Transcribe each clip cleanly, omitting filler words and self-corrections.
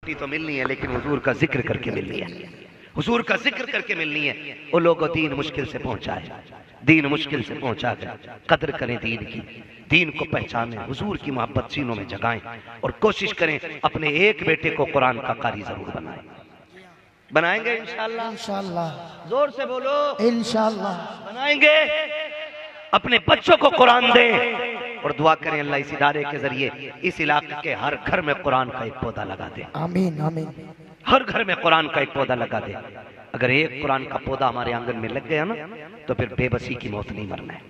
रोटी तो मिलनी है, लेकिन हुजूर का जिक्र करके मिलनी है, हुजूर का जिक्र करके मिलनी है। वो लोगों दीन मुश्किल से पहुंचा है, दीन मुश्किल से पहुंचा है। कदर करें दीन की, दीन को पहचानें, हुजूर की मोहब्बत सीनों में जगाएं और कोशिश करें अपने एक बेटे को कुरान का कारी जरूर बनाएं। बनाएंगे इंशाअल्लाह, इंशाअल्लाह, जोर से बोलो इंशाअल्लाह बनाएंगे। अपने बच्चों को कुरान दें और दुआ करें अल्लाह इस इदारे के जरिए इस इलाके के हर घर में कुरान का एक पौधा लगा दे। आमीन आमीन। हर घर में कुरान का एक पौधा लगा दे। अगर एक कुरान का पौधा हमारे आंगन में लग गया ना, तो फिर बेबसी की मौत नहीं मरना है।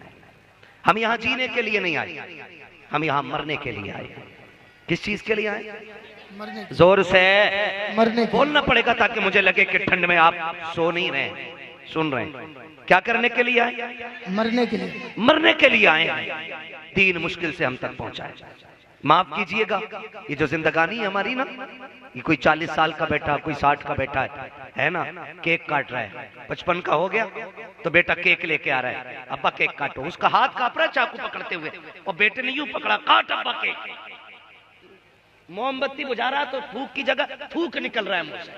हम यहाँ जीने के लिए नहीं आए, हम यहाँ मरने के लिए आए। किस चीज के लिए आए? जोर से मरने बोलना पड़ेगा ताकि मुझे लगे कि ठंड में आप सो नहीं रहे, सुन रहे हैं। क्या करने के लिए आए? मरने के लिए, मरने के लिए आए हैं। दीन मुश्किल से हम तक पहुंचाए। माफ कीजिएगा, ये जो जिंदगानी है हमारी ना, ये कोई 40 साल का बैठा, कोई 60 का बैठा है ना, केक काट रहा है, 55 का हो गया तो बेटा केक लेके आ रहा है, अब्बा केक काटो। उसका हाथ कांप रहा है चाकू पकड़ते हुए, और बेटे ने यूं पकड़ा, काट अब्बा केक। मोमबत्ती बुझा रहा तो फूक की जगह थूक निकल रहा है मुंह से।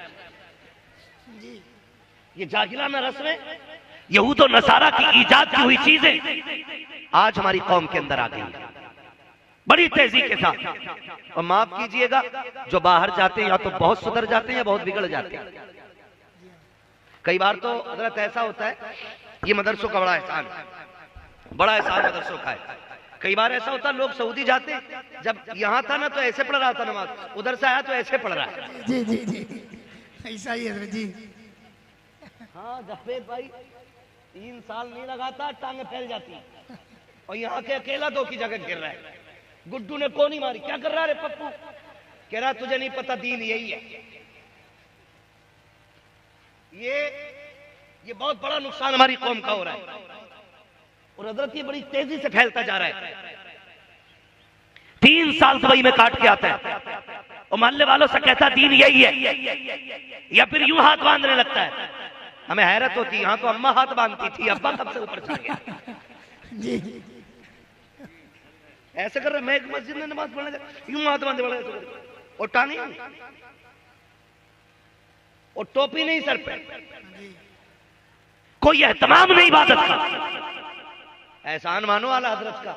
ये जाहिलाना रस्में, यहूद और नसारा की इजाद की हुई चीजें आज हमारी कौम के अंदर आ गई बड़ी तेजी के साथ। और माफ कीजिएगा, जो बाहर जाते हैं या तो बहुत सुधर जाते हैं या बहुत बिगड़ जाते हैं। कई बार तो हजरत ऐसा होता है, ये मदरसों का बड़ा एहसान है, बड़ा एहसान मदरसों का है। कई बार ऐसा होता है, लोग सऊदी जाते, जब यहाँ था ना तो ऐसे पढ़ रहा था नमाज, उधर से आया तो ऐसे पढ़ रहा है। जी जी जी, ऐसा ही है जी। हाँ जावेद भाई, 3 साल नहीं लगाता टांगे फैल जाती है, और यहाँ के अकेला 2 की जगह गिर रहा है। गुड्डू ने कौन ही मारी, क्या कर रहा है पप्पू? कह रहा तुझे नहीं पता, दीन यही है। ये बहुत बड़ा नुकसान हमारी कौम का हो रहा है, और हजरत ये बड़ी तेजी से फैलता जा रहा है। 3 साल दुबई में काट के आता है और मोहल्ले वालों से कहता है दीन यही है, या फिर यूं हाथ बांधने लगता है। हमें हैरत होती है, यहाँ तो अम्मा हाथ बांधती थी, अब्बा कब से ऊपर चढ़ गया जी। ऐसे कर रहे। मैं एक मस्जिद में नमाज पढ़ने यूं हाथ बांधे बड़े, और टानी और टोपी नहीं सर पे, कोई एहतमाम नहीं इबादत का। एहसान मानो आला हजरत का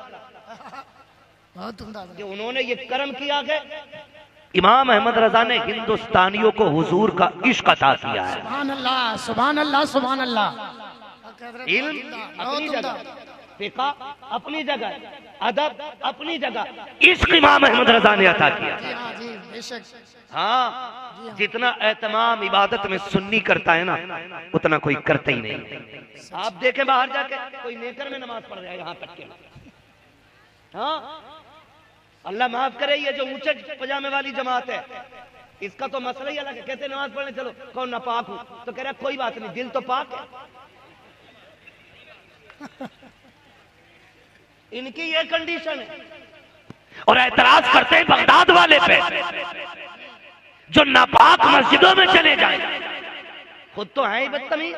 बहुत उम्दा कि उन्होंने ये कर्म किया कि इमाम अहमद रजा ने हिंदुस्तानियों को हुजूर का इश्क अता किया है। सुभान अल्लाह, सुभान अल्लाह, सुभान अल्लाह। इल्म अपनी जगह, फिक़ा अपनी जगह, अदब अपनी जगह, इश्क इमाम अहमद रजा ने अता किया। जी हाँ जी, बेशक। हाँ, जितना एहतमाम इबादत में सुन्नी करता है ना, उतना कोई करता ही नहीं। आप देखें बाहर जाके कोई नेकर में नमाज पढ़ रहा है, यहाँ तक के। हाँ, अल्लाह माफ करे, ये जो ऊंचे पजामे वाली जमात है, इसका तो मसला ही अलग है। कहते नमाज पढ़ने चलो, कौन नापाक हूं, तो कह रहा कोई बात नहीं, दिल तो पाक है। इनकी ये कंडीशन है। और एतराज करते हैं बगदाद वाले पे, जो नापाक मस्जिदों में चले जाए, खुद तो है ही बदतमीज,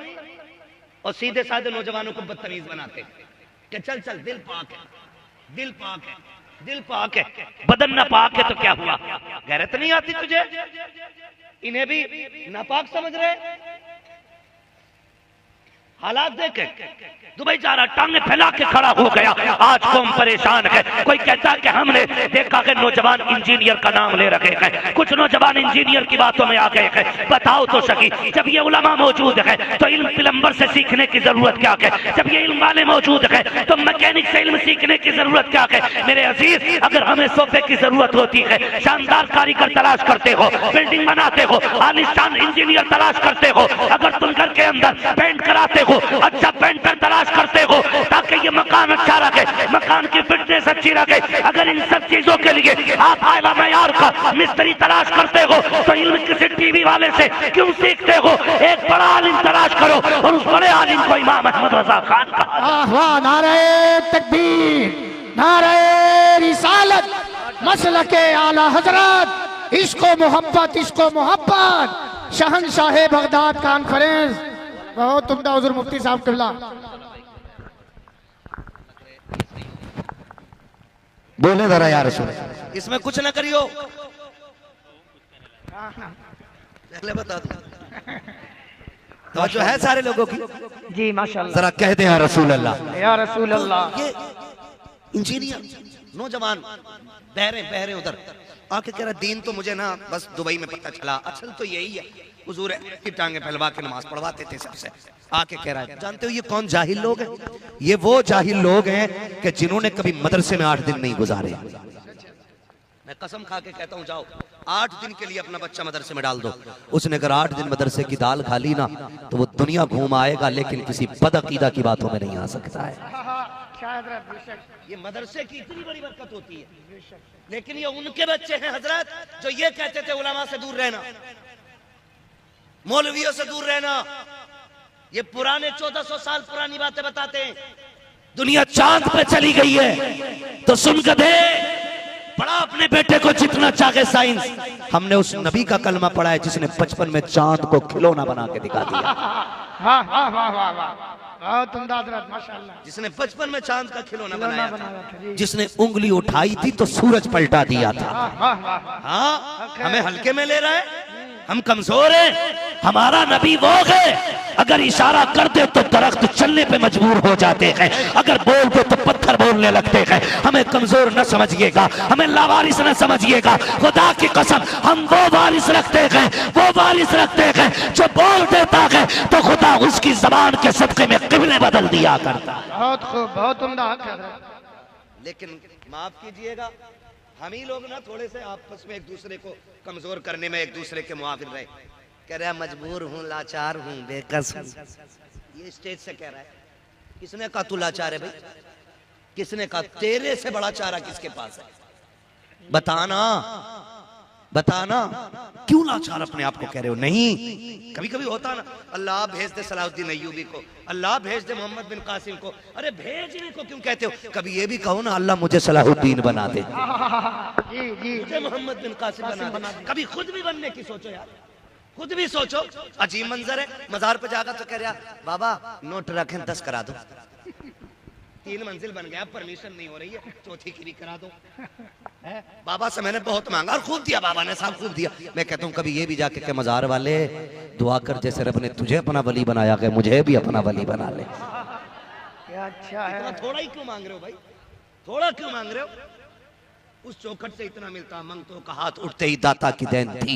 और सीधे साधे नौजवानों को बदतमीज बनाते कि चल चल, दिल पाक है, दिल पाक है, दिल पाक है, बदन नापाक है तो क्या हुआ? गैरत नहीं आती तुझे? इन्हें भी नापाक समझ रहे। हालात देखे, दुबई जा रहा, टांगे फैला के खड़ा हो गया। आज कौम परेशान है। कोई कहता है कि हमने देखा कि नौजवान इंजीनियर का नाम ले रखे हैं, कुछ नौजवान इंजीनियर की बातों में आ गए हैं। बताओ तो सही, जब ये उलमा मौजूद है तो इल्म प्लम्बर से सीखने की जरूरत क्या है? जब ये इल्म वाले मौजूद है तो मैकेनिक से इल्म सीखने की जरूरत क्या है? मेरे अजीज, अगर हमें सोफे की जरूरत होती है, शानदार कारीगर तलाश करते हो, बिल्डिंग बनाते हो, आलिशान इंजीनियर तलाश करते हो, अगर तुम घर के अंदर पेंट कराते हो, अच्छा पेंटर तलाश करते हो ताकि ये मकान अच्छा रखे, मकान की फिटनेस अच्छी रखे, अगर इन सब चीजों के लिए आप आला मयार का मिस्त्री तलाश करते हो, तो इल्म किसी टीवी वाले से क्यों सीखते हो? एक बड़ा आलिम तलाश करो, और उस बड़े आलिम को इमाम अहमद रजा खान कहा। नारे तकबीर, नारे रिसालत, मसलके आला हजरत, इश्को मोहब्बत, इश्को मोहब्बत, शहंशाह बगदाद कॉन्फ्रेंस। बहुत उम्दा हुजूर मुफ्ती साहब किबला। बोले जरा यार, सुन, इसमें कुछ न करियो। पहले बता दो तो जो है सारे लोगों की जी माशाल्लाह। जरा कह दे या रसूल अल्लाह, या रसूल अल्लाह। ये इंजीनियर नौजवान बहरे उधर आके कह रहा दीन तो मुझे ना बस दुबई में पता चला, असल तो यही है हुजूर की टांगे फैलवा के नमाज पढ़वाते थे सबसे। आके कह रहा है जानते हो ये कौन जाहिल लोग हैं? ये वो जाहिल लोग हैं कि जिन्होंने कभी मदरसे में 8 दिन नहीं गुजारे। मैं कसम खा के कहता हूँ जाओ 8 दिन के लिए अपना बच्चा मदरसे में डाल दो, उसने अगर 8 दिन मदरसे की दाल खा ली ना तो वो दुनिया घूम आएगा लेकिन किसी बदअकीदा की बातों में नहीं आ सकता है। ये मदरसे की इतनी बड़ी बरकत होती है, लेकिन ये उनके बच्चे हैं हजरत जो ये कहते थे उलमा से दूर रहना, मौलवियों से दूर रहना। ये पुराने 1400 साल पुरानी बातें बताते हैं। दुनिया चांद पे चली गई है तो सुन के दे पढ़ा अपने बेटे को जितना चाहे साइंस। हमने उस नबी का कलमा पढ़ा है जिसने बचपन में चांद को खिलौना बना के दिखा दिया। वाह वाह वाह वाह वाह, बहुत उम्दा हज़रत माशाल्लाह। जिसने बचपन में चांद का खिलौना बनाया था, जिसने उंगली उठाई थी तो सूरज पलटा दिया था। हाँ हमें हल्के में ले रहा है, हम कमजोर हैं। हमारा नबी वो है अगर इशारा कर दे तो दरख्त चलने पे मजबूर हो जाते हैं, अगर बोल दे तो पत्थर बोलने लगते हैं। हमें कमजोर न समझिएगा, हमें लावारिस न समझिएगा। खुदा की कसम हम वो वारिस रखते हैं, वो वारिस रखते हैं जो बोल देता है तो खुदा उसकी जबान के सदके में क़िबले बदल दिया करता है। बहुत खूब, बहुत उम्दा। लेकिन माफ कीजिएगा हम ही लोग ना थोड़े से आपस में एक दूसरे को कमजोर करने में एक दूसरे के मुआविन रहे। कह रहा है मजबूर हूँ, लाचार हूँ, बेकस हूँ। ये स्टेज से कह रहा है। किसने कहा तू लाचार है भाई? किसने कहा? तेरे से बड़ा चारा किसके पास है? बताना बताना, क्यों लाचार अपने आप को कह रहे हो? नहीं, कभी कभी होता ना अल्लाह भेज दे सलाहुद्दीन अय्यूबी को, अल्लाह भेज दे मोहम्मद बिन कासिम को। अरे भेजने को क्यों कहते हो? कभी ये भी कहो ना अल्लाह मुझे सलाहुद्दीन बना दे, मुझे मोहम्मद बिन कासिम बना दे। कभी खुद भी बनने की सोचो यार, खुद भी सोचो। अजीब मंजर है, मजार पे जाकर तो कह रहा बाबा नोट रखें 10 करा दो। 3 मंजिल बन गया, परमिशन नहीं हो रही है, चौथी की भी करा दो। बाबा से मैंने बहुत मांगा और खूब दिया, बाबा ने साहब खूब दिया। मैं कहता हूँ कभी ये भी जाके के मजार वाले दुआ कर जैसे रब ने तुझे अपना वली बनाया कि मुझे भी अपना वली बना ले। क्या अच्छा है। थोड़ा ही क्यों मांग रहे हो भाई? थोड़ा क्यों मांग रहे हो? उस चौखट से इतना मिलता, मंगतों का हाथ उठते ही दाता की देन थी।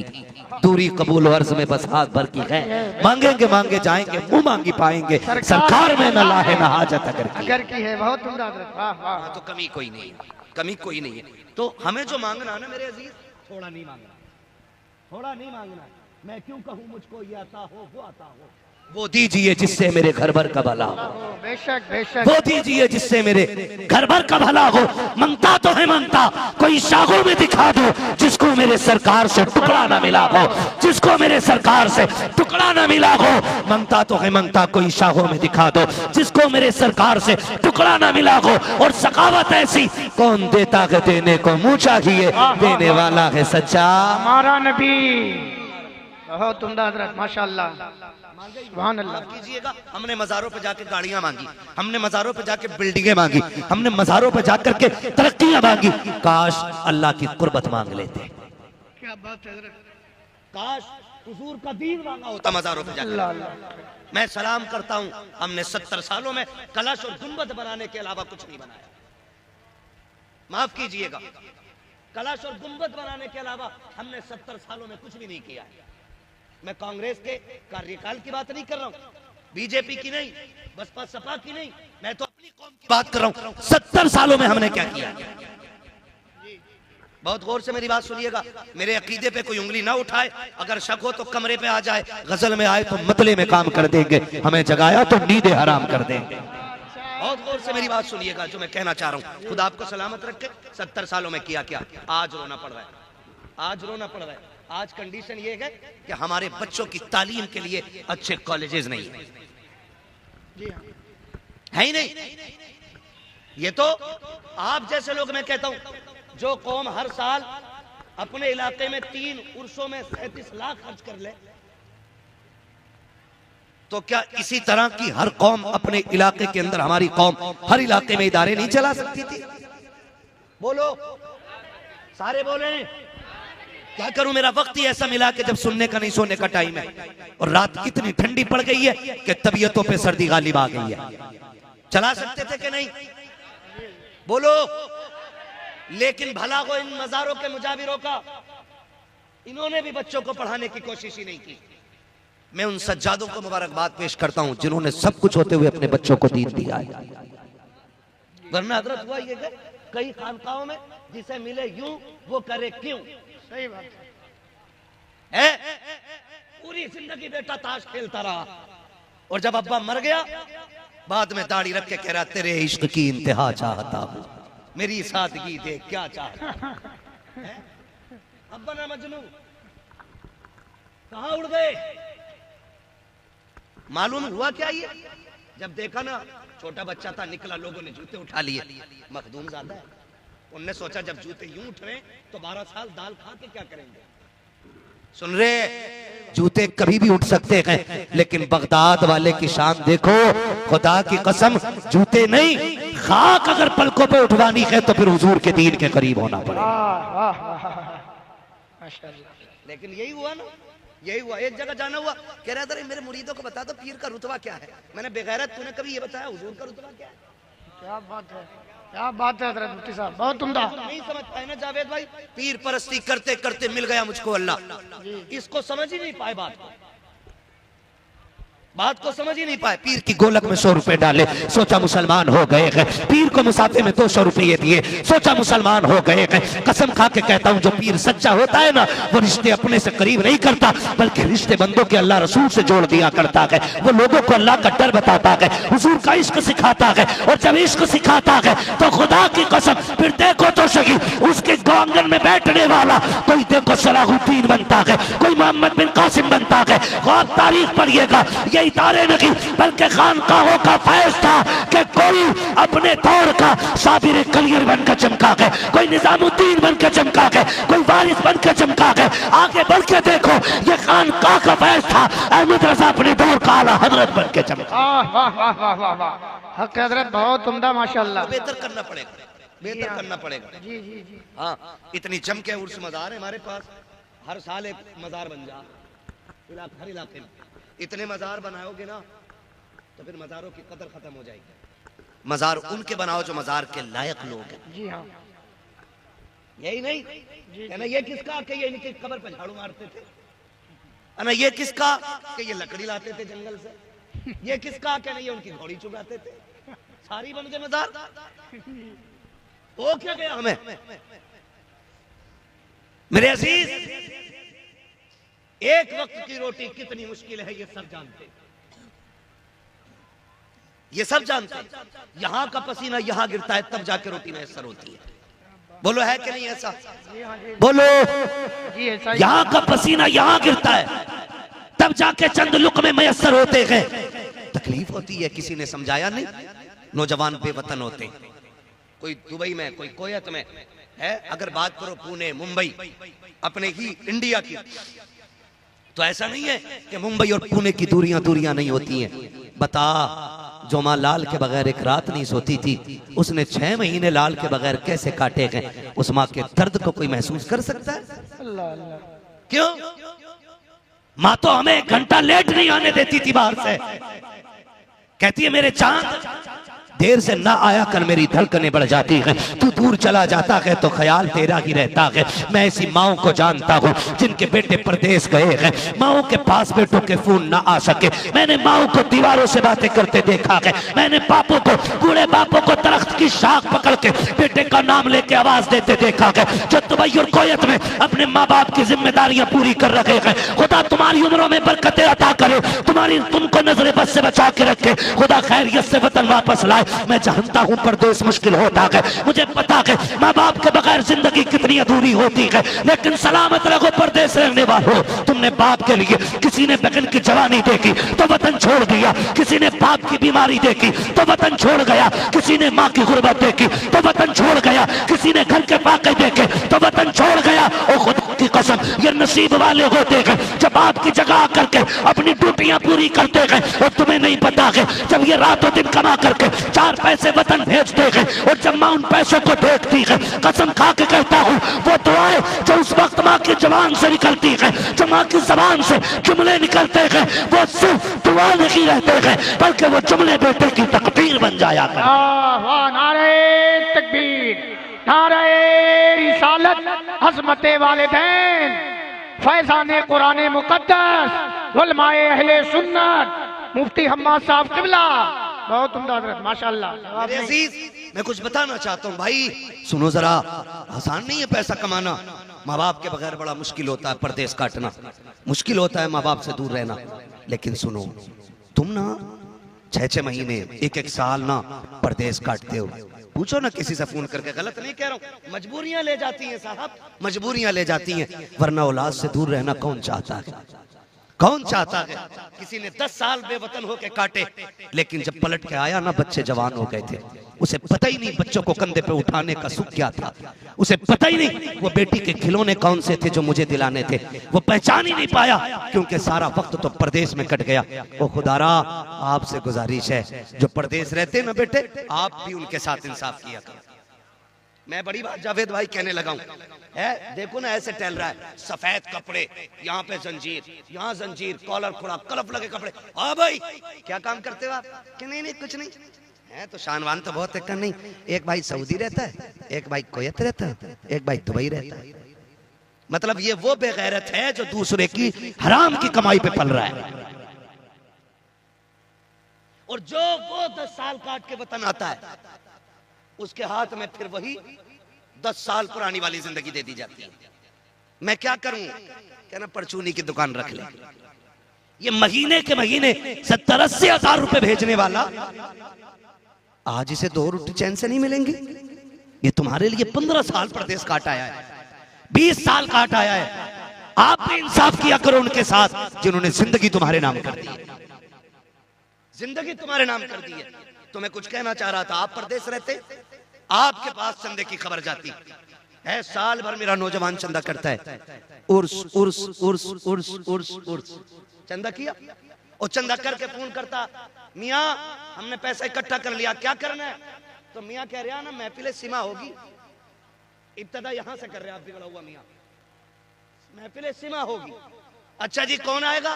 दूरी कबूल अर्ज में बस हाथ भर की है, मांगेंगे मांगे जाएंगे, मुंह मांगी पाएंगे, सरकार में न लाहे न हाजत अगर की है। बहुत उम्दा हज़रत, वाह वाह। तो कमी कोई नहीं है, कमी कोई नहीं है। तो हमें जो मांगना ना मेरे अजीज, थोड़ा नहीं मांगना, थोड़ा नहीं मांगना। मैं क्यों कहूँ मुझको ये आता हो वो आता हो, वो दीजिए जिससे मेरे घर भर का भला हो। बेशक बेशक। वो दीजिए जिससे मेरे घर भर का भला हो। मंगता तो है मंगता, कोई शाखों में दिखा दो जिसको मेरे सरकार से टुकड़ा ना मिला हो, जिसको मेरे सरकार से टुकड़ा ना मिला हो। मंगता तो है मंगता, कोई शाखों में दिखा दो जिसको मेरे सरकार से टुकड़ा ना मिला हो। और सखावत ऐसी कौन देता है देने को मुँह चाहिए, देने वाला है सच्चा हमारा नबी। बहुत उम्दा हज़रत माशाल्लाह, सुभान अल्लाह। कीजिएगा हमने मज़ारों पे जाके गाड़ियां मांगी, हमने मज़ारों पे जाके बिल्डिंगें मांगी, हमने मज़ारों पे जाकर के तरक्कियां मांगी। काश अल्लाह की कुर्बत मांग लेते। क्या बात है हज़रत। काश हुजूर का दीन मांगा होता मज़ारों पे जाकर। मैं सलाम करता हूँ, हमने 70 सालों में कलश और गुंबद बनाने के अलावा कुछ नहीं बनाया। माफ कीजिएगा, कलश और गुंबद बनाने के अलावा हमने 70 सालों में कुछ भी नहीं किया। मैं कांग्रेस के कार्यकाल की बात नहीं कर रहा हूँ, बीजेपी की नहीं, बसपा सपा की नहीं, मैं तो अपनी कौम की बात कर रहा हूँ। 70 सालों में हमने क्या किया? बहुत गौर से मेरी बात सुनिएगा, मेरे अकीदे पे कोई उंगली ना उठाए। अगर शक हो तो कमरे पे आ जाए, गजल में आए तो मतले में काम कर देंगे, हमें जगाया तो नींदें हराम कर देंगे। बहुत गौर से मेरी बात सुनिएगा जो मैं कहना चाह रहा हूँ। खुदा आपको सलामत रखे। 70 सालों में किया क्या? आज रोना पड़ रहा है, आज रोना पड़ रहा है। आज कंडीशन ये है कि हमारे बच्चों की तालीम के लिए अच्छे कॉलेजेस नहीं है ही नहीं। ये तो आप जैसे लोग, मैं कहता हूं, जो कौम हर साल अपने इलाके में 3 उर्सों में 37 लाख खर्च कर ले, तो क्या इसी तरह की हर कौम अपने इलाके के अंदर, हमारी कौम हर इलाके में इदारे नहीं चला सकती थी? बोलो, सारे बोले। क्या करूं, मेरा वक्त ही ऐसा मिला कि जब सुनने का नहीं सोने का टाइम है, और रात इतनी ठंडी पड़ गई है कि तबीयतों पे सर्दी गालिब आ गई है। चला सकते थे कि नहीं, बोलो। लेकिन भला को इन मजारों के मुजाविरों का, इन्होंने भी बच्चों को पढ़ाने की कोशिश ही नहीं की। मैं उन सज्जादों को मुबारकबाद पेश करता हूं जिन्होंने सब कुछ होते हुए अपने बच्चों को दीन दिया है। वरना हजरत हुआ ये कई खानकाहों में जिसे मिले यूं वो करे क्यों। सही बात है। पूरी जिंदगी बेटा ताश खेलता रहा, और जब अब्बा मर गया बाद में दाढ़ी रख के कह रहा तेरे इश्क की इंतहा चाहता हूं, मेरी सादगी देख क्या चाहता है। अब्बा ना मजनू कहां उड़ गए। मालूम हुआ क्या ये, जब देखा ना छोटा बच्चा था निकला, लोगों ने जूते उठा लिए, मखदूम ज्यादा है, उनने सोचा जब जूते यूं उठ रहे तो 12 साल दाल खा के क्या करेंगे। सुन रहे, जूते कभी भी उठ सकते हैं, लेकिन बगदाद वाले की शान देखो, खुदा की कसम जूते नहीं खाक अगर पलकों पे उठवानी है तो फिर हुजूर के दीन के करीब होना पड़ेगा। लेकिन यही हुआ ना, यही हुआ। एक जगह जाना हुआ, कह रहा था मेरे मुरीदों को बता दो पीर का रुतबा क्या है। मैंने बेगैरत तूने कभी ये बताया हुजूर का रुतबा क्या है। क्या बात है, क्या बात है हजरत मुफ्ती साहब, बहुत उम्दा। नहीं समझ पाए ना जावेद भाई, पीर परस्ती करते करते मिल गया मुझको अल्लाह, इसको समझ ही नहीं पाए बात को समझ ही नहीं पाए। पीर की गोलक में 100 रुपए डाले, सोचा मुसलमान हो गए हैं। पीर को मुसाफे में 200 रुपये दिए, सोचा मुसलमान हो गए हैं। कसम खा के कहता हूँ जो पीर सच्चा होता है ना, वो रिश्ते अपने से करीब नहीं करता, बल्कि रिश्ते बंदों के अल्लाह रसूल से जोड़ दिया करता है। वो लोगों को अल्लाह का डर बताता है, हुजूर का इश्क सिखाता है, और जब इश्क सिखाता है तो खुदा की कसम फिर देखो तो सही उसके आंगन में बैठने वाला कोई देखो सलाहुद्दीन बनता है, कोई मोहम्मद बिन कासिम बनता है। और तारीख पढ़िएगा, इदारे नहीं बल्कि खानकाहों का फैज था कि कोई अपने दौर का साबिर कलियर बनकर चमका है, कोई निजामुद्दीन बनकर चमका है, कोई वारिस बनकर चमका है। आगे बढ़ के देखो, ये खानकाह का फैज था, अहमद रजा अपने दौर का आला हजरत बनकर चमका। हक हजरत बहुत उम्दा माशाल्लाह। बेहतर करना पड़ेगा, बेहतर करना पड़ेगा। जी जी जी। हाँ, इतनी जम के उर्स मजार है हमारे पास, हर साल एक मजार बन जा हर इलाके में। इतने मजार बनाओगे ना तो फिर मजारों की कदर खत्म हो जाएगी। मजार उनके बनाओ जो मजार के लायक लोग हैं। जी हाँ, यही नहीं कहना ये किसका कि ये इनकी कब्र पे झाड़ू मारते थे, ना ये किसका कि ये लकड़ी लाते थे जंगल से, ये किसका कि नहीं ये उनकी घोड़ी चुगाते थे। सारी बन गए मजार, वो क्या गया हमें। मेरे अजीज, एक वक्त की रोटी कितनी मुश्किल है ये सब जानते, ये सब जानते। यहां का पसीना यहां गिरता है तब जाके रोटी मैसर होती है। बोलो है कि नहीं ऐसा, बोलो। यहां का पसीना यहां गिरता है तब जाके चंद लुक़्मे मैसर होते हैं। तकलीफ होती है, किसी ने समझाया नहीं। नौजवान बेवतन होते हैं, कोई दुबई में, कोई कोयत में है। अगर बात करो पुणे, मुंबई, अपने ही इंडिया की, तो ऐसा नहीं है कि मुंबई और पुणे की दूरियां नहीं होती हैं। बता, जो माँ लाल के बगैर एक रात नहीं सोती थी, उसने 6 महीने लाल के बगैर कैसे काटे गए। उस माँ के दर्द को कोई महसूस कर सकता है? क्यों? माँ तो हमें 1 घंटा लेट नहीं आने देती थी बाहर से। कहती है मेरे चांद देर से ना आया कर, मेरी धड़कनें बढ़ जाती हैं। तू दूर चला जाता है तो ख्याल तेरा ही रहता है। मैं ऐसी माओं को जानता हूँ जिनके बेटे परदेश गए हैं, माओं के पास बेटों के फोन ना आ सके। मैंने माओं को दीवारों से बातें करते देखा है। मैंने बापों को, बूढ़े बापों को दरख्त की शाख पकड़ के बेटे का नाम लेके आवाज देते देखा है, जो दुबई और कोयत में अपने माँ बाप की जिम्मेदारियां पूरी कर रहे हैं। खुदा तुम्हारी उम्रों में बरकतें अता करे, तुमको नजरे बस से बचा के रखे, खुदा खैरियत से वतन वापस लाए। मैं जानता हूं परदेश मुश्किल होता है, मुझे पता है माँ बाप के बगैर जिंदगी कितनी अधूरी होती है, लेकिन सलामत रहो परदेश रहने वालों। तुमने बाप के लिए, किसी ने बहन की जवानी देखी तो वतन छोड़ दिया, किसी ने बाप की बीमारी देखी तो वतन छोड़ गया, किसी ने माँ की गुर्बत देखी तो वतन छोड़ गया, किसी ने घर के फाके देखे तो वतन छोड़ गया। और खुदा की कसम, ये नसीब वाले होते हैं जब बाप की जगह कमा करके अपनी ड्यूटियां पूरी करते गए, और तुम्हें नहीं पता है जब ये रातों दिन कमा करके 4 पैसे वतन भेजते गए, और जब माँ उन पैसों को देखती है, कसम खा के कहता हूँ वो दुआएं जो उस वक्त माँ की जबान से निकलती है, जो माँ की जबान से जुमले निकलते हैं, वो सिर्फ दुआ नहीं रहते हैं, बल्कि वो जुमले बेटे की तकदीर बन जाया करते। वाह, नारे तकबीर, नारे रिसालत, अज़मते वालिदैन, फैज़ाने कुरान मुक़द्दस, उलमाए अहले सुन्नत, मुफ्ती हम्माद साहब क़िबला। बहुत उम्दा हज़रत, माशाअल्लाह। मेरे अजीज, मैं कुछ बताना चाहता हूँ भाई, सुनो जरा। आसान नहीं है पैसा कमाना, माँ बाप के बगैर बड़ा मुश्किल होता है, परदेश काटना मुश्किल होता है, माँ बाप से दूर रहना। लेकिन सुनो, तुम ना 6-6 महीने 1-1 साल ना परदेश काटते हो। पूछो ना किसी से फोन करके, गलत नहीं कह रहा हूँ, मजबूरियां ले जाती हैं साहब, मजबूरियां ले जाती हैं, वरना औलाद से दूर रहना कौन चाहता है? कौन चाहता है? किसी ने 10 साल बेवतन होके काटे, लेकिन जब पलट के आया ना, बच्चे जवान हो गए थे। उसे पता ही नहीं बच्चों को कंधे पे उठाने का सुख क्या था, उसे पता ही नहीं वो बेटी के खिलौने कौन से थे जो मुझे दिलाने थे, वो पहचान ही नहीं पाया, क्योंकि सारा वक्त तो परदेश में कट गया। ओ खुदारा, आपसे गुजारिश है, जो परदेश रहते ना बेटे, आप भी उनके साथ इंसाफ किया करो। मैं बड़ी बात जावेद भाई कहने लगा हूँ, देखो ना ऐसे टहल रहा है, सफेद कपड़े, यहाँ पे जंजीर, यहाँ जंजीर, कॉलर खुला, कलफ लगे कपड़े। हाँ भाई, क्या काम करते हो आप? कि नहीं नहीं कुछ नहीं है, तो शानवान तो बहुत है। नहीं, एक भाई सऊदी रहता है, एक भाई कुवैत रहता है, एक भाई दुबई रहता है। मतलब ये वो बेगैरत है जो दूसरे की हराम की कमाई पे पल रहा है, और जो वो 10 साल काट के वतन आता है, उसके हाथ में फिर वही 10 साल पुरानी वाली जिंदगी दे दी जाती है। मैं क्या करूं? कहना परचूनी की दुकान रख ले। ये महीने के महीने 70-80 हजार रुपए भेजने वाला आज इसे 2 रोटी चैन से नहीं मिलेंगे। ये तुम्हारे लिए 15 साल प्रदेश काट आया है, 20 साल काट आया है। आप भी इंसाफ किया करो उनके साथ जिन्होंने जिंदगी तुम्हारे नाम कर दी है, जिंदगी तुम्हारे नाम कर दी है। तो मैं कुछ कहना चाह रहा था, आप परदेश रहते, आपके पास चंदे की खबर जाती है, साल भर मेरा नौजवान चंदा करता है, उर्स उर्स उर्स उर्स उर्स उर्स, चंदा किया, और चंदा करके फोन करता, मियाँ हमने पैसा इकट्ठा कर लिया, क्या करना है? तो मियाँ कह रहा ना, महफिल सीमा होगी, इब्तदा यहां से कर रहे आप बिगड़ा हुआ मियाँ, महफिल सीमा होगी। अच्छा जी, कौन आएगा?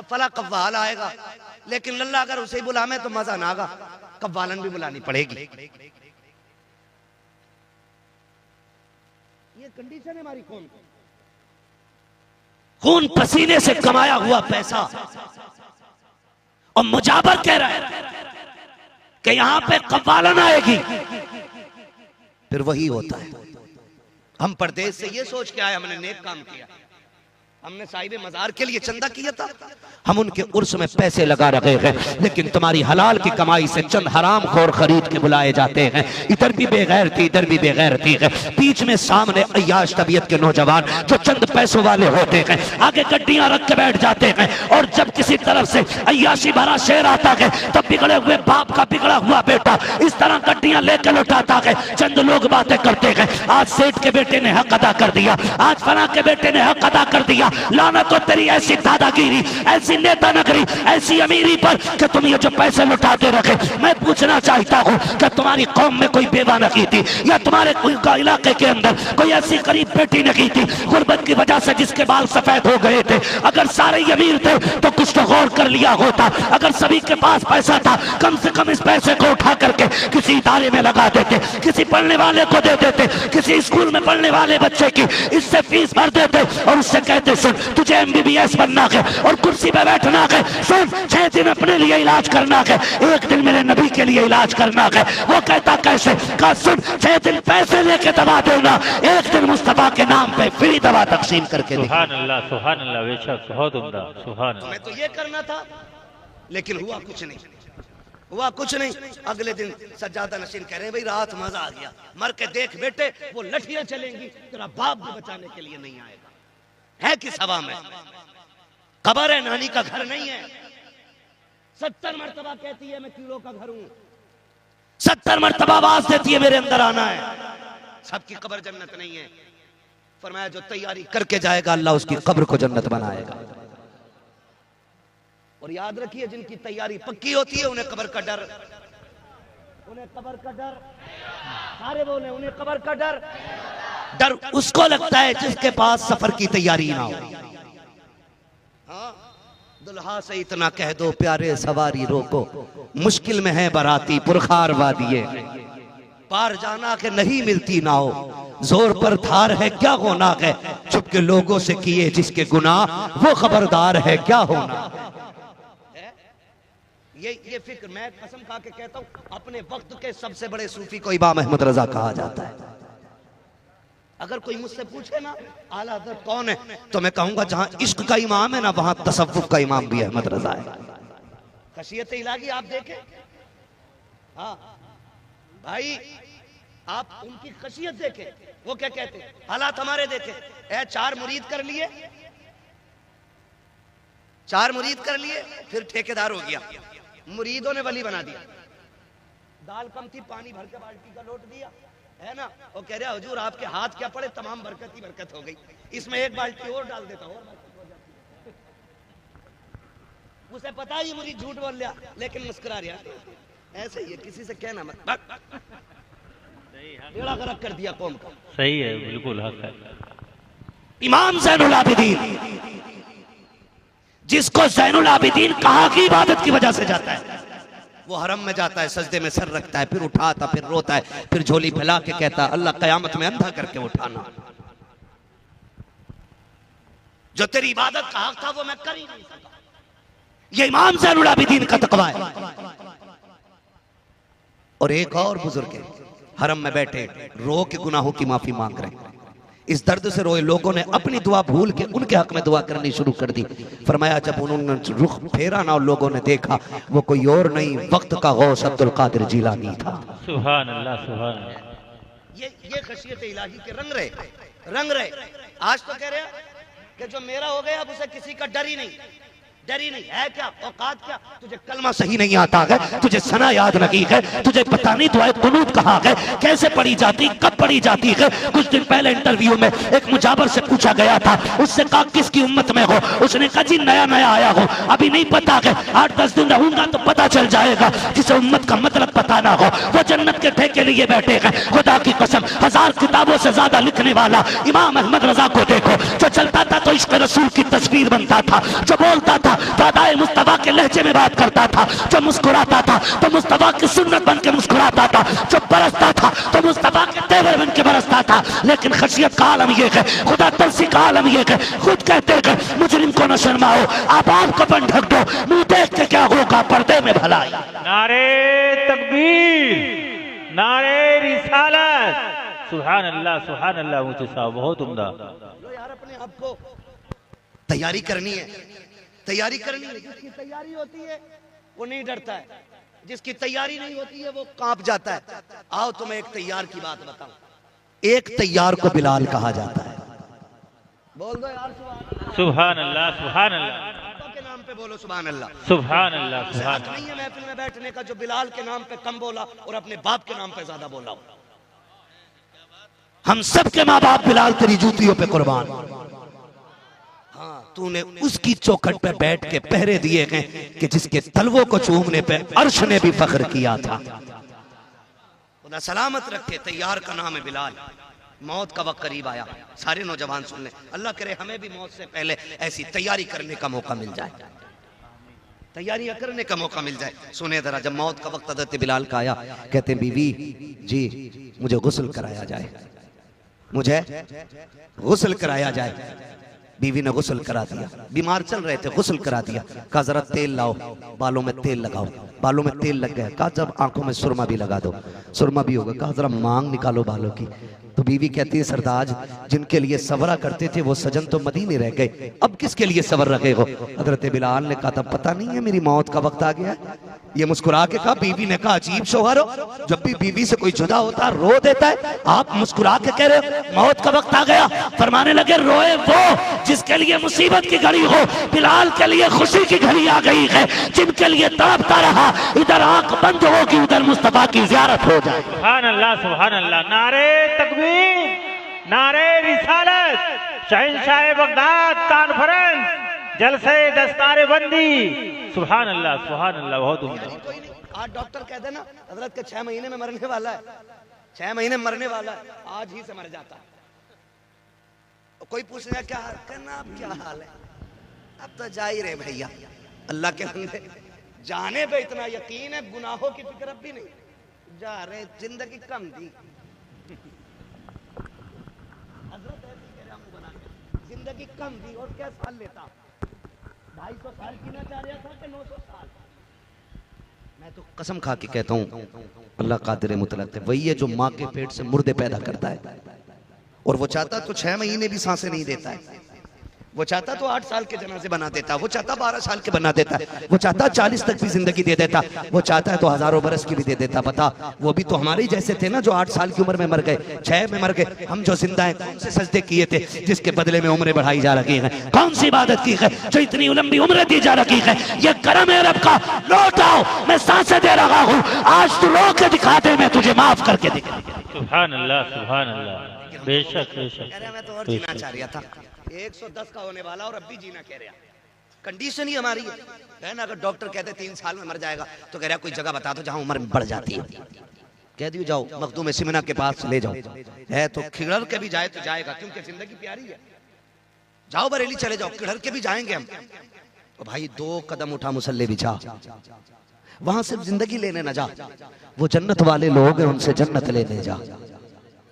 फला कव्वाल आएगा, लेकिन लल्ला अगर उसे ही बुला में तो मजा ना आगा, कव्वालन भी बुलानी पड़ेगी। ये कंडीशन है हमारी। खून पसीने से कमाया हुआ पैसा, और मुजाबर कह रहा है कि यहां पे कव्वालन आएगी, फिर वही होता है। हम परदेश से ये सोच के आए हमने नेक काम किया, हमने साहिब मजार के लिए चंदा किया था, हम उनके उर्स में पैसे लगा रहे हैं, लेकिन तुम्हारी हलाल की कमाई से चंद हराम खोर खरीद के बुलाए जाते हैं। इधर भी बेगैरती, इधर भी बेगैरती है, बीच में सामने अय्याश तबीयत के नौजवान जो चंद पैसों वाले होते हैं, आगे गड्डियां रख के बैठ जाते हैं, और जब किसी तरफ से अय्याशी भरा शेर आता है, तब बिगड़े हुए बाप का बिगड़ा हुआ बेटा इस तरह गड्डियां लेकर लौटाता है। चंद लोग बातें करते हैं, आज सेठ के बेटे ने हक अदा कर दिया, आज फला के बेटे ने हक अदा कर दिया। लाना तो तेरी ऐसी दादागिरी, ऐसी नेता नगरी, ऐसी अमीरी पर कि तुम ये जो पैसे लुटाते रखे। मैं पूछना चाहता हूँ कि तुम्हारी कौम में कोई बेवा नहीं थी, या तुम्हारे कोई इलाके के अंदर कोई ऐसी गरीब बेटी नहीं थी गुर्बत की वजह से जिसके बाल सफेद हो गए थे? अगर सारे अमीर थे तो कुछ तो गौर कर लिया होता। अगर सभी के पास पैसा था, कम से कम इस पैसे को उठा करके किसी इदारे में लगा देते, किसी पढ़ने वाले को दे देते, किसी स्कूल में पढ़ने वाले बच्चे की इससे फीस भर देते, और उससे कहते सुन तुझे MBBS बनना है और कुर्सी पे बैठना है, सुन 6 दिन अपने लिए इलाज करना है, 1 दिन मेरे नबी के लिए इलाज करना है। वो कहता कैसे? कहा सुन 6 दिन पैसे लेके दवा देना, 1 दिन मुस्तफा के नाम पे फ्री दवा तकसीम करके दे। सुभान अल्लाह, बेशक बहुत उम्दा, सुभान अल्लाह। मैं तो ये करना था, लेकिन हुआ कुछ नहीं, हुआ कुछ नहीं। अगले दिन सज्जादा नशीन कह रहे हैं भाई रात मजा आ गया, मर के देख बेटे वो लठियां चलेंगी, तेरा बाप भी बचाने के लिए नहीं आएगा। है किस हवा में? कब्र है, नानी का घर नहीं है। 70 मरतबा कहती है मैं कीड़ों का घर हूं, 70 मरतबा आवाज देती है मेरे अंदर आना है। सबकी कब्र जन्नत नहीं है। फरमाया जो तैयारी करके जाएगा अल्लाह उसकी कब्र को जन्नत बनाएगा। और याद रखिए जिनकी तैयारी पक्की होती है उन्हें कब्र का डर, उन्हें कब्र का डर, सारे बोले उन्हें कब्र का डर। डर उसको लगता है जिसके पास सफर की तैयारी ना हो। हाँ, दुल्हा से इतना कह दो प्यारे सवारी रोको, मुश्किल में है बराती पुरखार वादिये, पार जाना के नहीं मिलती ना हो, जोर पर थार है क्या होना है, चुपके लोगों से किए जिसके गुनाह वो खबरदार है क्या होना। ये फिक्र मैं कसम खा के कहता हूं, अपने वक्त के सबसे बड़े सूफी को इमाम अहमद रजा कहा जाता है। अगर कोई मुझसे पूछे ना आला हज़रत कौन है, तो मैं कहूंगा जहां इश्क का इमाम है ना वहां तसव्वुफ का इमाम भी अहमद रजा है। खशियत इलाही आप देखें, हाँ भाई आप उनकी खशियत देखें, वो क्या कहते हैं, हालात हमारे देखें। ए 4 मुरीद कर लिए, 4 मुरीद कर लिए, फिर ठेकेदार हो गया, मुरीदों ने वली बना दिया। दाल कम थी, पानी भर के बाल्टी का लोट दिया, है ना, वो कह रहा हुजूर आपके हाथ क्या पड़े, तमाम बरकत ही बरकत हो गई, इसमें एक बाल्टी और डाल देता और बरकत हो जाती। उसे पता ही मुरीद झूठ बोल लिया, लेकिन मुस्कुरा रहा। ऐसे ही है, किसी से कहना मत, बेड़ा गर्क कर दिया कौम का। सही है, बिल्कुल हक है। इमाम ज़ैनुल आबिदीन, जिसको ज़ैनुल आबिदीन कहा की इबादत की वजह से जाता है, वो हरम में जाता है, सजदे में सर रखता है, फिर उठाता, फिर रोता है, फिर झोली फैला के कहता है अल्लाह कयामत में अंधा करके उठाना, जो तेरी इबादत का हक था वो मैं कर ही नहीं सका। ये इमाम ज़ैनुल आबिदीन का तकवा है। और एक और बुजुर्ग है, हरम में बैठे रो के गुनाहों की माफी मांग रहे हैं। इस दर्द से रोए लोगों ने अपनी दुआ भूल के उनके हक में दुआ करनी शुरू कर दी। फरमाया जब उन्होंने रुख फेरा ना और लोगों ने देखा वो कोई और नहीं, वक्त का गौस अब्दुल कादिर जिलानी था। सुभान अल्लाह, सुभान अल्लाह। ये खशियत इलाही के रंग रहे। आज तो कह रहे हैं कि जो मेरा हो गया अब उसे किसी का डर ही नहीं है। क्या औकात, क्या तुझे कलमा सही नहीं आता है, तुझे सना याद नहीं है, तुझे पता नहीं दुआए कुनूत कहाँ है, कैसे पढ़ी जाती, कब पढ़ी जाती है। कुछ दिन पहले इंटरव्यू में एक मुजाबर से पूछा गया था, उससे कहा किसकी उम्मत में हो, उसने कहा जी नया आया हो, अभी नहीं पता है, 8-10 दिन रहूंगा तो पता चल जाएगा। जिसे उम्मत का मतलब पता ना हो वो जन्नत के ठेके लिए बैठे हैं। खुदा की कसम 1000 किताबों से ज्यादा लिखने वाला इमाम अहमद रजा को देखो, जो चलता था तो इश्क रसूल की तस्वीर बनता था, जो बोलता था दादाए मुस्तफा के लहजे में बात करता था, जो मुस्कुराता था तो मुस्तफा की सुन्नत बन के मुस्कुराता था, जो बरसता था तो मुस्तफा के तेवर बन के बरसता था। लेकिन खशियत का आलम ये है, खुदा तरसी का आलम ये है, खुद कहते हैं मुजरिम को न शर्माओ, आप कफन ढक दो, मुंह देख के क्या होगा पर्दे में भलाई। नारे तकबीर, नारे रिसालत, सुभान अल्लाह, सुभान अल्लाह। मुझे साहब बहुत उम्दा। यार अपने आप को तैयारी करनी है। जिसकी तैयारी होती है वो नहीं डरता है, जिसकी तैयारी नहीं होती है वो कांप जाता है। आओ तुम्हें एक तैयार की बात बताऊं। एक तैयार को बिलाल कहा जाता है। बोल दो यार सुभान अल्लाह, सुभान अल्लाह के नाम पे बोलो सुभान अल्लाह, सुभान अल्लाह, सुभान। नहीं है महफिल में बैठने का जो बिलाल के नाम पे कम बोला और अपने बाप के नाम पे ज्यादा बोला। हम सब के माँ बाप बिलाल तेरी जूतियों पे कुर्बान। हाँ, तूने उसकी चौखट पे बैठ के पहरे दिए गए कि जिसके तलवों को चूमने पे अर्श ने भी फख्र किया था। खुदा सलामत रखे। तैयार का नाम है बिलाल। मौत का वक्त करीब आया, सारे नौजवान सुन लें, अल्लाह करे हमें भी मौत से पहले ऐसी तैयारी करने का मौका मिल जाए, तैयारियां करने का मौका मिल जाए। सुने जरा, जब मौत का वक्त हज़रत बिलाल का आया, कहते बीवी जी मुझे गुस्ल कराया जाए, मुझे गुस्ल कराया जाए। बीवी ने गुस्ल करा दिया, बीमार चल रहे थे, गुस्ल करा दिया। कहा जरा तेल लाओ, बालों में तेल लगाओ। बालों में तेल लग गया। कहा जब आंखों में सुरमा भी लगा दो, सुरमा भी होगा। कहा जरा मांग निकालो बालों की। तो बीवी कहती है सरताज, जिनके लिए सवरा करते थे वो सजन तो मदीने रह गए, अब किसके लिए सवर रखे हो? हजरत बिलाल ने कहा था पता नहीं है मेरी मौत का वक्त आ गया। ये मुस्कुरा के कहा। बीवी ने कहा अजीब शौहर हो, जब भी बीवी से कोई जुदा होता रो देता है, आप मुस्कुरा के कह रहे हो मौत का वक्त आ गया। फरमाने लगे रोए वो जिसके लिए मुसीबत की घड़ी हो, बिलाल के लिए खुशी की घड़ी आ गई है। जिनके लिए तड़पता रहा, इधर आंख बंद होगी उधर मुस्तफा की ज़ियारत हो जाए। सुभान अल्लाह, सुभान अल्लाह। नारे तकबीर, नारे रिसालत, शहंशाह बगदाद कॉन्फ्रेंस जलसे दस्तारे बंदी। सुभान अल्लाह बहुत उम्दा। कोई नहीं, आज डॉक्टर कहते ना हजरत के 6 महीने में मरने वाला है, 6 महीने में मरने वाला है, आज ही से मर जाता है। कोई पूछने क्या हाल करना, अब क्या हाल है, अब तो जा ही रहे भैया। अल्लाह के बंदे जाने पे इतना यकीन है, गुनाहों की फिक्र अब भी नहीं, जा रहे, जिंदगी कम दी। जिंदगी कम दी और क्या साल लेता, 250 साल जीना चाह रहा था कि 900 साल। मैं तो कसम खा के कहता हूँ अल्लाह कादिर मुतलक है, वही है जो माँ के पेट से मुर्दे पैदा करता है, और वो चाहता तो 6 महीने भी सांसें नहीं देता है, वो चाहता तो 8 साल के जनाजे बना देता, वो चाहता 12 साल के बना देता, वो चाहता 40 तक भी जिंदगी दे देता, वो चाहता है तो हजारों बरस की भी दे देता। बता, वो भी तो हमारे ही जैसे थे ना, जो 8 साल की उम्र में मर गए, 6 में मर गए। हम जो जिंदा हैं कौन से सजदे किए थे जिसके बदले में उम्रें बढ़ाई जा रही हैं, कौन सी इबादत की है जो इतनी लंबी उम्र दी जा रही है। ये करम है रब का, लौट आओ, मैं सांसें दे रहा हूँ, आज तू रो के दिखा दे, मैं तुझे माफ करके दिखा। सुभान अल्लाह। बेशक मैं तो और जीना चाह रहा था, 110 का होने वाला और अब भी जीना कह रहा। कंडीशन ही हमारी है ना, अगर डॉक्टर कहते 3 साल में मर जाएगा तो कह रहा कोई जगह बता दो जहां उम्र बढ़ जाती है, कह दियो जाओ मखदूम सिमना के पास ले जाओ, है तो खिड़र के भी जाए तो जाएगा, क्योंकि जिंदगी प्यारी है। जाओ बरेली चले जाओ, खिड़र के भी जाएंगे हम। तो भाई 2 कदम उठा मुसल्ले बिछा, वहां सिर्फ जिंदगी लेने न जा, वो जन्नत वाले लोग हैं उनसे जन्नत लेने जा,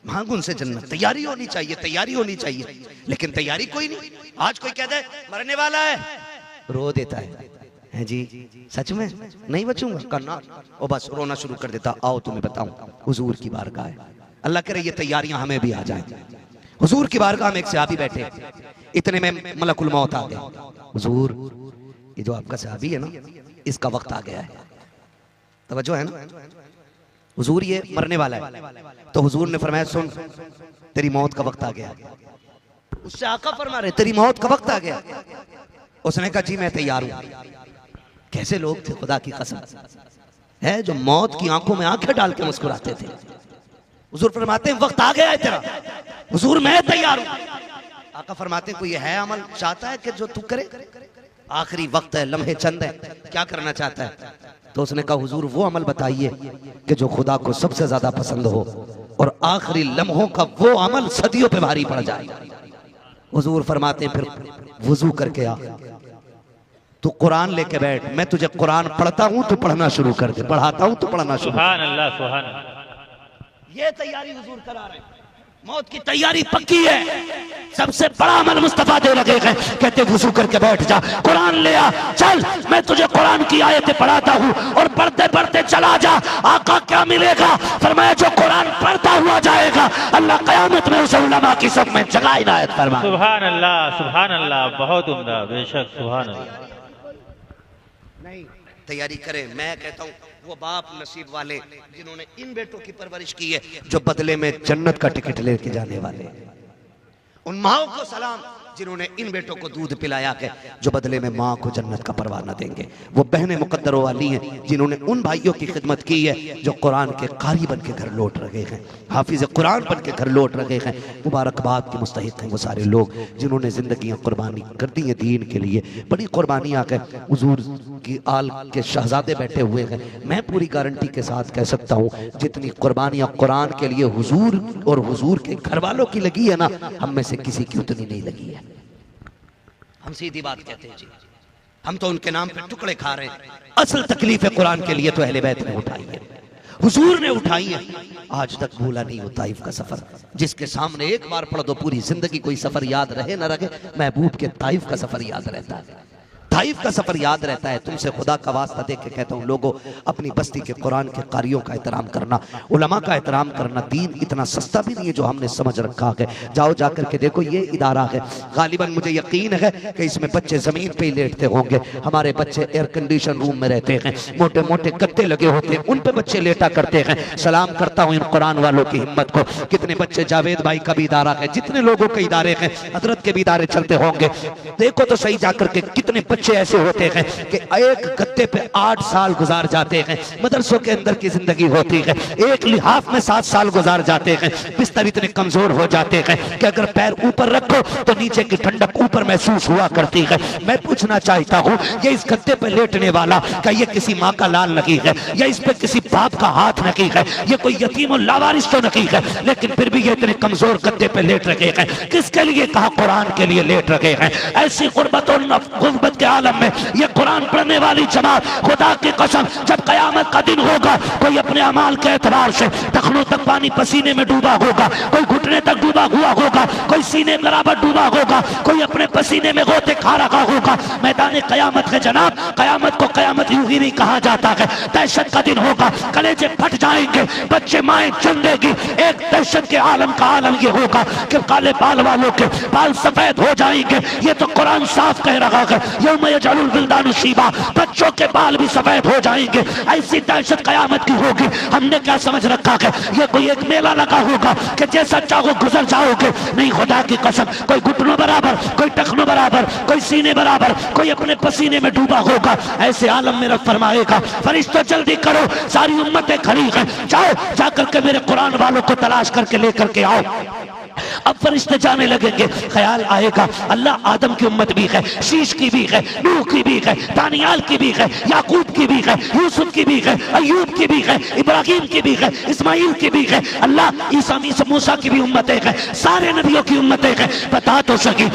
मांग उनसे जन्नत। तैयारी होनी चाहिए, तैयारी होनी चाहिए, लेकिन तैयारी कोई नहीं। आज कोई कहता है मरने वाला है, रो देता है जी, सच में नहीं बचूंगा करना, और बस रोना शुरू कर देता। आओ तुम्हें बताऊं, हुजूर की बारगाह है, अल्लाह करे ये तैयारियां हमें भी आ जाए। हुजूर की बारगाह में एक सहाबी बैठे, इतने में मलकुल मौत आ गया। हुजूर, ये जो आपका सहाबी है ना, इसका वक्त आ गया है, तवज्जो है ना, हुजूर ये मरने वाला है। तो हुजूर ने फरमाया सुन, तेरी मौत का वक्त आ गया। उससे आका फरमा रहे तेरी मौत का वक्त आ गया। उसने कहा जी मैं तैयार हूं। कैसे लोग थे खुदा की कसम, है जो मौत की आंखों में आंखें डाल के मुस्कुराते थे। हुजूर फरमाते हैं वक्त आ गया है तेरा। हुजूर मैं तैयार हूं। आका फरमाते हैं कोई है अमल चाहता है कि जो तू करे, आखिरी वक्त है, लम्हे चंद है, क्या करना चाहता है? तो उसने कहा हुजूर वो अमल बताइए कि जो खुदा को सबसे ज्यादा पसंद हो, और आखिरी लम्हों का वो अमल सदियों पे भारी पड़ जाए। हुजूर फरमाते हैं फिर वुजू करके आ, तू कुरान लेके बैठ, मैं तुझे कुरान पढ़ता हूं तो पढ़ना शुरू कर दे, पढ़ाता हूं तो पढ़ना शुरू। सुभान अल्लाह। ये तैयारी हुजूर करा रहे हैं, मौत की तैयारी पक्की है। सबसे बड़ा अमल मुस्तफा दे लगे हैं, कहते वुजू करके बैठ जा, कुरान ले आ, चल मैं तुझे कुरान की आयतें पढ़ाता हूँ, और पढ़ते पढ़ते चला जा। आका क्या मिलेगा? फरमाया जो कुरान पढ़ता हुआ जाएगा अल्लाह कयामत में उसे उलमा की सब में जगह इनायत फरमा। सुभान अल्लाह, बहुत उम्दा, बेशक सुभान अल्लाह। नहीं तैयारी करें, मैं कहता हूँ वो बाप नसीब वाले जिन्होंने इन बेटों की परवरिश की है, जो बदले में जन्नत का टिकट लेके जाने वाले। उन माओ को सलाम जिन्होंने इन बेटों को दूध पिलाया है, जो बदले में माँ को जन्नत का परवाना देंगे। वो बहनें मुकद्दरों वाली हैं जिन्होंने उन भाइयों की खिदमत की है जो कुरान के कारी बन के घर लौट रहे हैं, हाफिज कुरान बन के घर लौट रहे हैं। मुबारकबाद के मुस्तहिक हैं वो सारे लोग जिन्होंने जिंदगियां कुर्बानी कर दी हैं दीन के लिए। बड़ी कुर्बानियां कर हुजूर की आल के शहजादे बैठे हुए हैं। मैं पूरी गारंटी के साथ कह सकता हूँ जितनी कुर्बानियां कुरान के लिए हुजूर और हुजूर के घर वालों की लगी है ना, हम में से किसी की उतनी नहीं लगी है। हम सीधी बात कहते हैं जी, हम तो उनके नाम पे टुकड़े खा रहे हैं। असल तकलीफ है कुरान के लिए तो अहले बैत ने उठाई है, हुजूर ने उठाई है। आज तक भूला नहीं हो ताइफ का सफर, जिसके सामने एक बार पढ़ दो पूरी जिंदगी कोई सफर याद रहे ना रहे, महबूब के ताइफ का सफर याद रहता है, ताइफ का सफर याद रहता है। तुमसे खुदा का वास्ता देख के कहता हूँ लोगों, अपनी बस्ती के कुरान के कारियों का एहतराम करना, उलमा का एहतराम करना। दीन इतना सस्ता भी नहीं है जो हमने समझ रखा है। जाओ जाकर के देखो ये इदारा है, गालिबन मुझे यकीन है कि इसमें बच्चे जमीन पे ही लेटते होंगे। हमारे बच्चे एयर कंडीशन रूम में रहते हैं, मोटे मोटे गद्दे लगे होते हैं, उन पे बच्चे लेटा करते हैं। सलाम करता हूँ इन कुरान वालों की हिम्मत को। कितने बच्चे, जावेद भाई का भी इदारा है, जितने लोगों के इदारे हैं, हजरत के भी इदारे चलते होंगे। देखो तो सही जाकर के कितने बच्चे ऐसे होते हैं कि एक गत्ते पे 8 साल गुजार जाते हैं। मदरसों के अंदर की जिंदगी होती है, एक लिहाफ में 7 साल गुजार जाते हैं। बिस्तर इतने कमजोर हो जाते हैं कि अगर पैर ऊपर रखो तो नीचे की ठंडक ऊपर महसूस हुआ करती है। मैं पूछना चाहता हूँ, ये इस गत्ते पे लेटने वाला क्या ये किसी माँ का लाल नहीं है, या इस पे किसी बाप का हाथ नहीं है, ये कोई यतीम और लावारिस तो नहीं है, लेकिन फिर भी ये इतने कमजोर गद्दे पे लेट रखे हैं। किसके लिए कहा? कुरान के लिए लेट रखे हैं। ऐसी गुर्बत और गुर्बत के आलम में ये कुरान पढ़ने वाली जमात, खुदा की कसम, जब कयामत का दिन होगा, कोई अपने अमाल के एतबार से टखनों तक पानी पसीने में डूबा होगा, कोई घुटने तक डूबा हुआ होगा, कोई सीने बराबर डूबा होगा, कोई अपने पसीने में गोते खा रहा होगा। मैदान कयामत है जनाब, कयामत को कयामत यूं ही नहीं कहा जाता है। दहशत का दिन होगा, कलेजे फट जाएंगे, बच्चे माएं चुन देगी। एक दहशत के आलम का आलम ये होगा कि काले बाल वालों के बाल सफेद हो जाएंगे। ये तो कुरान साफ कह रहा है, यौम यजअलुल विल्दानु शीबा, बच्चों के बाल भी सफेद हो जाएंगे। ऐसी दहशत कयामत की होगी। हमने क्या समझ रखा है ये कोई एक मेला लगा होगा कि जैसा चाहो गुजर जाओगे? नहीं, खुदा की कसम, कोई घुटनों बराबर, कोई टखनों बराबर, कोई सीने बराबर, कोई अपने पसीने में डूबा होगा। ऐसे आलम में रब फरमाएगा, फरिश्तों जल्दी करो, सारी उम्मतें खड़ी हैं, जाओ जाकर के मेरे कुरान वालों को तलाश करके लेकर के आओ। अब फरिश्ते जाने लगेंगे, ख्याल आएगा अल्लाह आदम की उम्मत भी है, शीश की भी है, नूह की भी है, दानियाल की भी है, याकूब की भी है, यूसुफ की भी है, अय्यूब की भी है, इब्राहिम की भी है, इस्माइल की भी है। अल्लाह ईसा मूसा की भी उम्मतें हैं, सारे नबियों की उम्मतें हैं। बता तो सकी,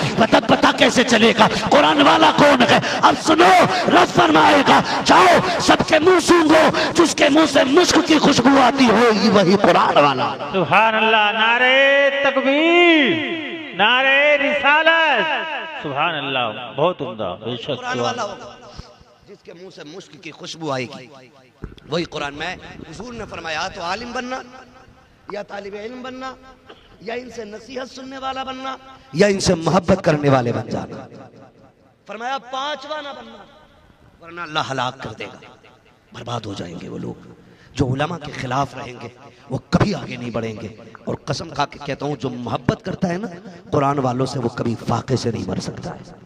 पता कैसे चलेगा कुरान वाला कौन है? अब सुनो, रब फरमाएगा, जाओ सबके मुंह सूंघो, जिसके मुंह से मुश्क की खुशबू आती होगी वही कुरान वाला। सुभान अल्लाह, नारे तकबीर, नारे रिसालत, सुभान अल्लाह, बहुत उम्दा, बेशक कुरान वाला होगा जिसके मुंह से मुश्क की खुशबू आएगी वही कुरान में। हुजूर ने फरमाया, तो आलिम बनना या तालिब इल्म बनना या इनसे नसीहत सुनने वाला बनना या इनसे मोहब्बत करने वाले बन जाना। फरमाया पांचवा ना बनना, वरना अल्लाह हलाक कर देगा, बर्बाद हो जाएंगे वो लोग। जो उलमा के खिलाफ रहेंगे वो कभी आगे नहीं बढ़ेंगे। और कसम खा के कहता हूं, जो मोहब्बत करता है ना कुरान वालों से, वो कभी फाके से नहीं मर सकता है।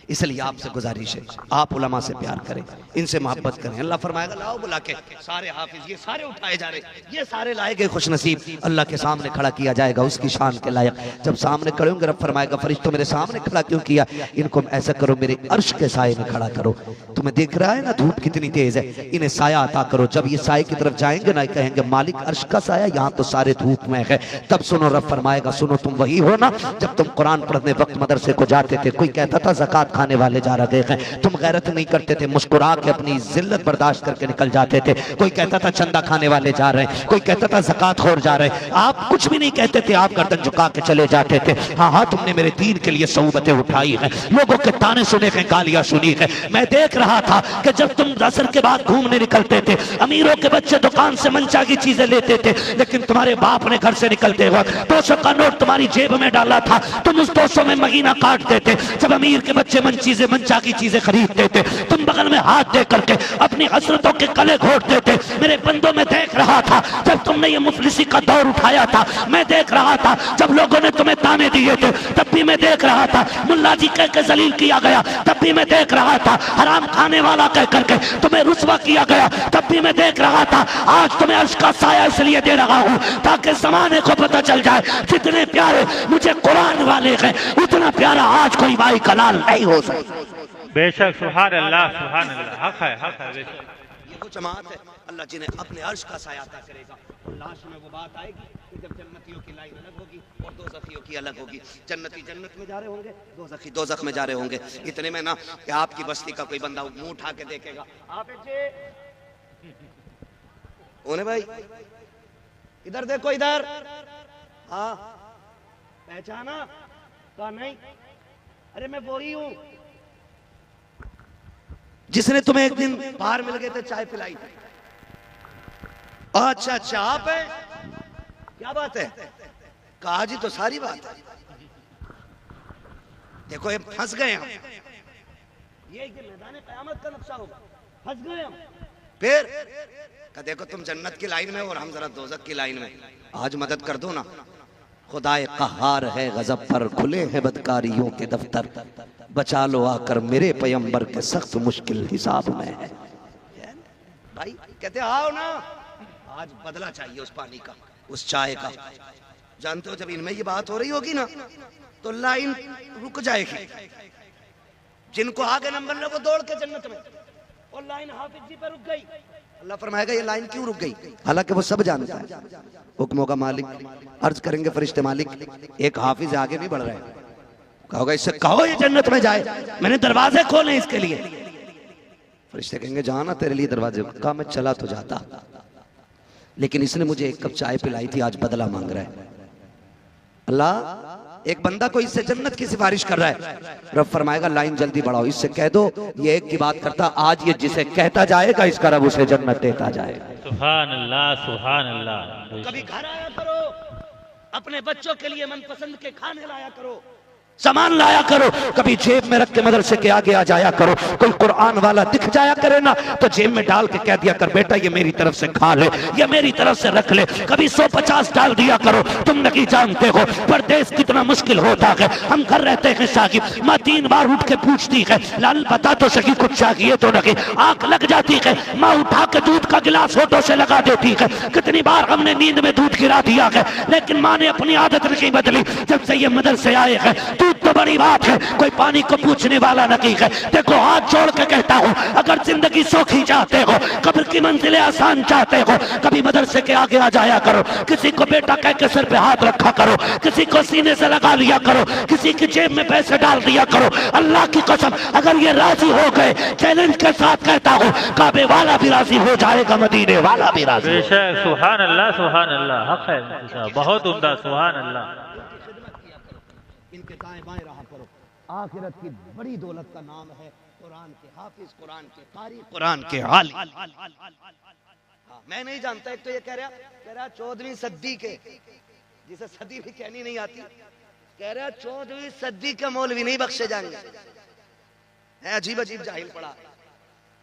इसलिए आपसे गुजारिश है, आप उलमा से प्यार करें, इनसे मोहब्बत करें। अल्लाह फरमाएगा, लाओ बुला के सारे हाफिज, ये सारे उठाए जा रहे, ये सारे लाए गए खुश नसीब, अल्लाह के सामने खड़ा किया जाएगा उसकी शान के लायक। जब सामने खड़े होंगे, रब फरमाएगा, फरिश्तों मेरे सामने खड़ा क्यों किया? इनको ऐसा करो, मेरे अर्श के साए में खड़ा करो। तुम्हें देख रहा है ना धूप कितनी तेज है, इन्हें साया अता करो। जब ये साए की तरफ जाएंगे ना, कहेंगे मालिक अर्श का साया, यहाँ तो सारे धूप में है। तब सुनो, रब फरमाएगा, सुनो तुम वही हो ना जब तुम कुरान पढ़ने वक्त मदरसे को जाते थे, कोई कहता था ज़कात खाने वाले जा रहे हैं, तुम गैरत नहीं करते थे, मुस्कुरा के अपनी जिल्लत बर्दाश्त करके निकल जाते थे। कोई कहता था चंदा खाने वाले जा रहे हैं, कोई कहता था ज़कात खोर जा रहे हैं, आप कुछ भी नहीं कहते थे, आप गर्दन झुका के चले जाते थे। हाँ हाँ, तुमने मेरे दीन के लिए सऊबतें उठाई हैं, लोगों के ताने सुने हैं, गालियां सुनी है। मैं देख रहा था कि जब तुम असर के बाद घूमने निकलते थे, अमीरों के बच्चे दुकान से मनचा की चीजें लेते थे, लेकिन तुम्हारे बाप ने घर से निकलते वक्त 200 का नोट तुम्हारी जेब में डाला था, तुम उस 200 में महीना काट देते। जब अमीर के बच्चे मनचा की चीजें खरीदते थे, तुम बगल में हाथ दे करके अपनी हसरतों के गले घोटते थे। मेरे बंदों में देख रहा था जब तुमने ये मुफलिसी का दौर उठाया था, मैं देख रहा था जब लोगों ने तुम्हें ताने दिए थे, तब भी मैं देख रहा था मुल्ला जी कह के जलील किया गया, तब भी मैं देख रहा था हराम खाने वाला कह करके तुम्हें रुस्वा किया गया, तब भी मैं देख रहा था। आज तुम्हें अर्श का साया इसलिए दे रहा हूँ ताकि जमाने को पता चल जाए जितने प्यारे मुझे कुरान वाले हैं, उतना प्यारा आज कोई भाई कलाल नहीं हो सकता। बेशक, सुभान अल्लाह, सुभान अल्लाह, हक है, हक है। ये वो जमात है अल्लाह जिन्हें अपने अर्श का साया अता करेगा। और लास्ट में वो बात आएगी कि जब जन्नतियों की लाइन अलग होगी और दोज़खियों की अलग होगी। जन्नती जन्नत में जा रहे होंगे, दोज़खी दोज़ख में जा रहे होंगे। इतने में ना कि आपकी बस्ती का कोई बंदा मुंह उठा के देखेगा, आप ओने भाई इधर देखो, इधर, हाँ पहचाना? कहा नहीं, अरे मैं वही हूं जिसने तुम्हें एक दिन बाहर मिल गए थे, चाय पिलाई थी। अच्छा अच्छा, आप है, क्या बात है? कहा जी तो सारी बात है। देखो ये फंस गए हम, ये मैदान क़यामत का नक्शा होगा, फंस गए हम। फिर का देखो तुम जन्नत की लाइन में और हम जरा दोज़ख की लाइन में, आज मदद कर दो ना। खुदाए क़हार है गज़ब पर, खुले हैं बदकारियों के दफ्तर। बचा लो आकर मेरे पैगंबर के सख्त मुश्किल हिसाब में है। भाई कहते आओ ना, आज बदला चाहिए उस पानी का, उस चाय का। जानते हो जब इनमें ये बात हो रही होगी ना तो लाइन रुक जाएगी। जिनको आगे नंबर ले वो दौड़ के जन्नत में, और लाइन हाफिज जी पे रुक गई। अल्लाह फरमाएगा ये लाइन क्यों रुक गई? हालांकि वो सब जानता है, हुक्मों का मालिक। अर्ज करेंगे फरिश्ते मालिक एक हाफिज आगे नहीं बढ़ रहा है, कहोगे इससे कहो ये जन्नत में जाए, मैंने दरवाजे खोले इसके लिए। फरिश्ते कहेंगे जाना तेरे लिए दरवाजे। कहा मैं चला तो जाता, लेकिन इसने मुझे एक कप चाय पिलाई थी, आज बदला मांग रहा है। अल्लाह एक बंदा को इससे जन्नत की सिफारिश कर रहा है, रब फरमाएगा लाइन जल्दी बढ़ाओ, इससे कह दो ये एक की बात करता, आज ये जिसे कहता जाएगा इसका रब उसे जन्नत देता जाएगा। सुभान अल्लाह, सुभान अल्लाह। कभी घर आया करो, अपने बच्चों के लिए मनपसंद के खाने लाया करो, सामान लाया करो। कभी जेब में रख के मदरसे के आगे आ जाया करो। कोई कुरान वाला दिख जाया करे ना तो जेब में डाल के कह दिया कर बेटा ये मेरी तरफ से खा ले, ये मेरी तरफ से रख ले। कभी 150 डाल दिया करो। तुम नहीं जानते हो परदेश कितना मुश्किल होता है। हम घर रहते हैं साकिब, माँ 3 बार उठ के पूछती है लाल बता तो सकी कुछ चाहिए तो नहीं, आंख लग जाती है, माँ उठा के दूध का गिलास होठों से लगा देती है। कितनी बार हमने नींद में दूध गिरा दिया है, लेकिन माँ ने अपनी आदत नहीं बदली। जब से ये मदरसे आए हैं तो बड़ी बात है, कोई पानी को पूछने वाला नहीं है। देखो हाथ जोड़ के कहता हूँ, अगर जिंदगी सौखी चाहते हो, कब्र की मंजिलें आसान चाहते हो, कभी मदरसे के आगे आ जाया करो। किसी को बेटा कह के सिर पे हाथ रखा करो, किसी को सीने से लगा लिया करो, किसी की जेब में पैसे डाल दिया करो। अल्लाह की कसम अगर ये राजी हो गए, चैलेंज के साथ कहता हूँ, काबे वाला भी राजी हो जाएगा, मदीने वाला भी राजी। बेशक, सुभान अल्लाह, सुभान अल्लाह। हक है, बहुत उम्दा, सुभान अल्लाह। इनके दाएं बाएं रहा करो। आखिरत की बड़ी दौलत का नाम है कुरान के हाफिज, कुरान के कारी, कुरान के आलिम। हाँ, मैं नहीं जानता। एक तो ये कह रहा 14वीं सदी के, जिसे सदी भी कहनी नहीं आती, कह रहा 14वीं सदी के मौलवी नहीं बख्शे जाएंगे। है अजीब अजीब जाहिल पड़ा।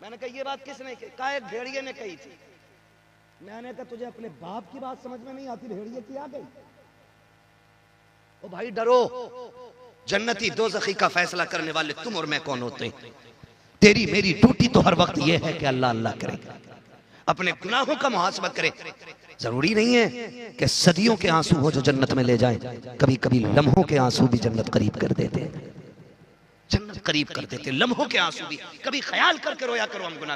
मैंने कहा ये बात किसने कहा? एक भेड़िए ने कही थी। मैंने कहा तुझे अपने बाप की बात समझ में नहीं आती, भेड़िए की आ गई। ओ भाई डरो, जन्नती दोज़खी का फैसला करने वाले तुम और मैं कौन होते हैं? तेरी मेरी ड्यूटी तो हर वक्त यह है कि अल्लाह अल्लाह करे, अपने गुनाहों का मुहासबा करे। जरूरी नहीं है कि सदियों के आंसू हो जो जन्नत में ले जाएं, कभी कभी लम्हों के आंसू भी जन्नत करीब कर देते हैं, जन्नत करीब कर देते। लम्हों के आंसू भी कभी ख्याल करके रोया करो हम गुनाह